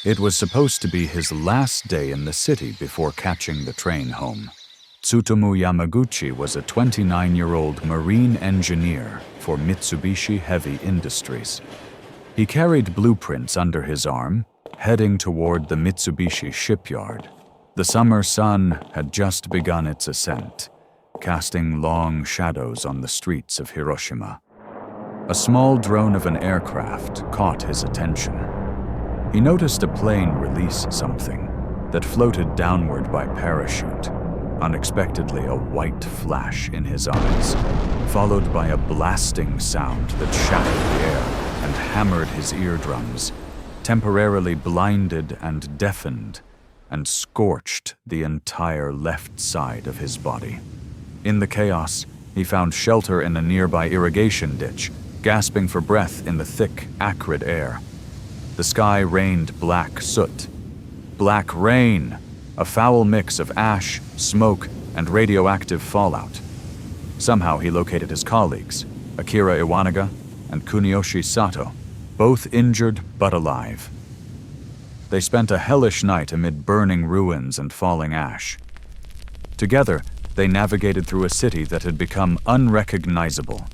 It was supposed to be his last day in the city before catching the train home. Tsutomu Yamaguchi was a 29-year-old marine engineer for Mitsubishi Heavy Industries. He carried blueprints under his arm, heading toward the Mitsubishi shipyard. The summer sun had just begun its ascent, casting long shadows on the streets of Hiroshima. A small drone of an aircraft caught his attention. He noticed a plane release something that floated downward by parachute. Unexpectedly, a white flash in his eyes, followed by a blasting sound that shattered the air and hammered his eardrums, temporarily blinded and deafened, and scorched the entire left side of his body. In the chaos, he found shelter in a nearby irrigation ditch, gasping for breath in the thick, acrid air. The sky rained black soot. Black rain, a foul mix of ash, smoke, and radioactive fallout. Somehow he located his colleagues, Akira Iwanaga and Kuniyoshi Sato, both injured but alive. They spent a hellish night amid burning ruins and falling ash. Together, they navigated through a city that had become unrecognizable,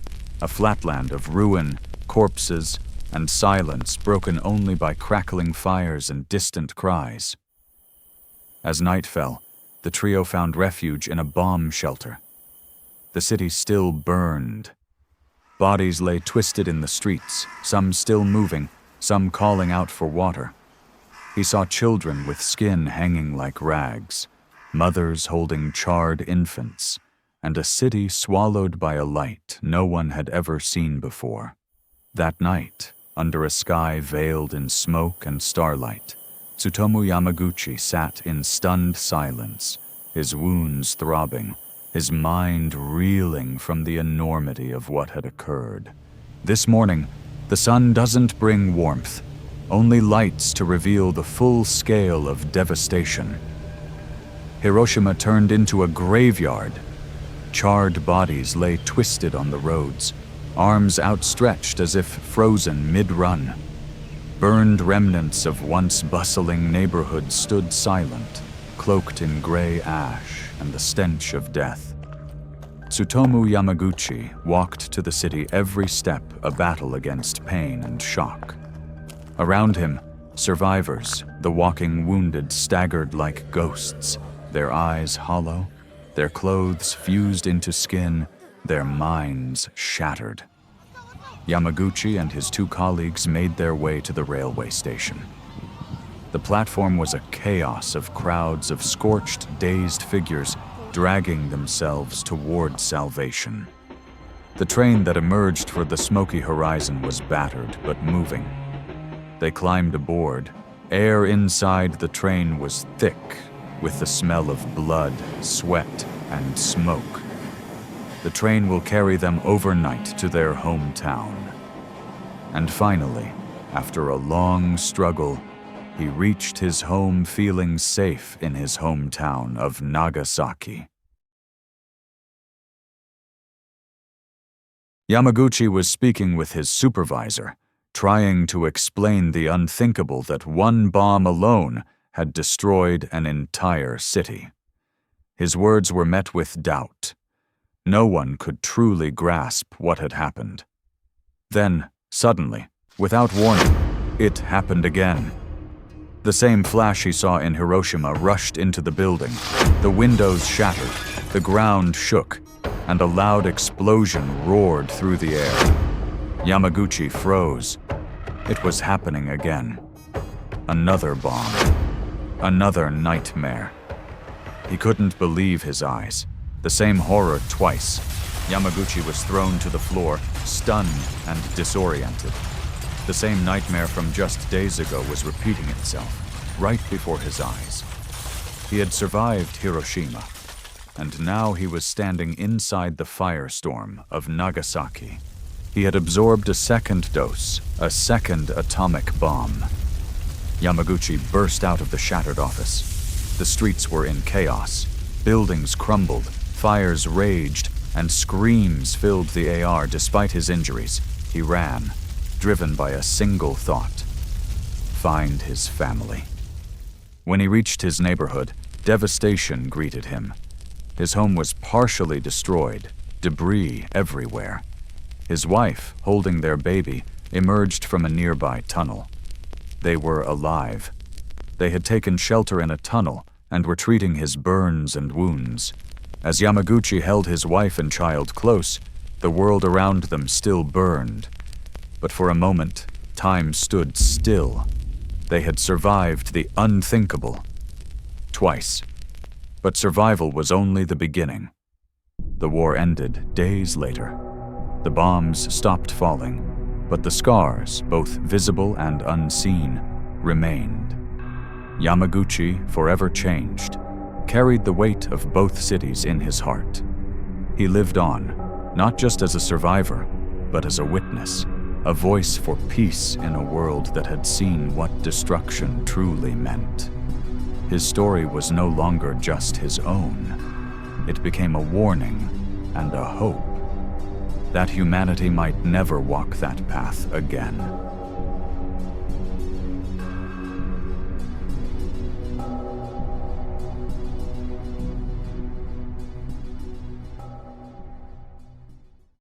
a flatland of ruin, corpses, and silence broken only by crackling fires and distant cries. As night fell, the trio found refuge in a bomb shelter. The city still burned. Bodies lay twisted in the streets, some still moving, some calling out for water. He saw children with skin hanging like rags, mothers holding charred infants, and a city swallowed by a light no one had ever seen before. That night, under a sky veiled in smoke and starlight, Tsutomu Yamaguchi sat in stunned silence, his wounds throbbing, his mind reeling from the enormity of what had occurred. This morning, the sun doesn't bring warmth, only lights to reveal the full scale of devastation. Hiroshima turned into a graveyard. Charred bodies lay twisted on the roads, arms outstretched as if frozen mid-run. Burned remnants of once bustling neighborhoods stood silent, cloaked in gray ash and the stench of death. Tsutomu Yamaguchi walked to the city every step a battle against pain and shock. Around him, survivors, the walking wounded, staggered like ghosts, their eyes hollow, their clothes fused into skin, their minds shattered. Yamaguchi and his two colleagues made their way to the railway station. The platform was a chaos of crowds of scorched, dazed figures dragging themselves toward salvation. The train that emerged for the smoky horizon was battered but moving. They climbed aboard. Air inside the train was thick with the smell of blood, sweat, and smoke. The train will carry them overnight to their hometown. And finally, after a long struggle, he reached his home feeling safe in his hometown of Nagasaki. Yamaguchi was speaking with his supervisor, trying to explain the unthinkable that one bomb alone had destroyed an entire city. His words were met with doubt. No one could truly grasp what had happened. Then, suddenly, without warning, it happened again. The same flash he saw in Hiroshima rushed into the building. The windows shattered, the ground shook, and a loud explosion roared through the air. Yamaguchi froze. It was happening again. Another bomb. Another nightmare. He couldn't believe his eyes. The same horror twice. Yamaguchi was thrown to the floor, stunned and disoriented. The same nightmare from just days ago was repeating itself, right before his eyes. He had survived Hiroshima, and now he was standing inside the firestorm of Nagasaki. He had absorbed a second dose, a second atomic bomb. Yamaguchi burst out of the shattered office. The streets were in chaos. Buildings crumbled, fires raged, and screams filled the AR despite his injuries. He ran, driven by a single thought. find his family. When he reached his neighborhood, devastation greeted him. His home was partially destroyed, debris everywhere. His wife, holding their baby, emerged from a nearby tunnel. They were alive. They had taken shelter in a tunnel and were treating his burns and wounds. As Yamaguchi held his wife and child close, the world around them still burned. But for a moment, time stood still. They had survived the unthinkable. Twice. But survival was only the beginning. The war ended days later. The bombs stopped falling, but the scars, both visible and unseen, remained. Yamaguchi, forever changed, carried the weight of both cities in his heart. He lived on, not just as a survivor, but as a witness, a voice for peace in a world that had seen what destruction truly meant. His story was no longer just his own. It became a warning and a hope that humanity might never walk that path again.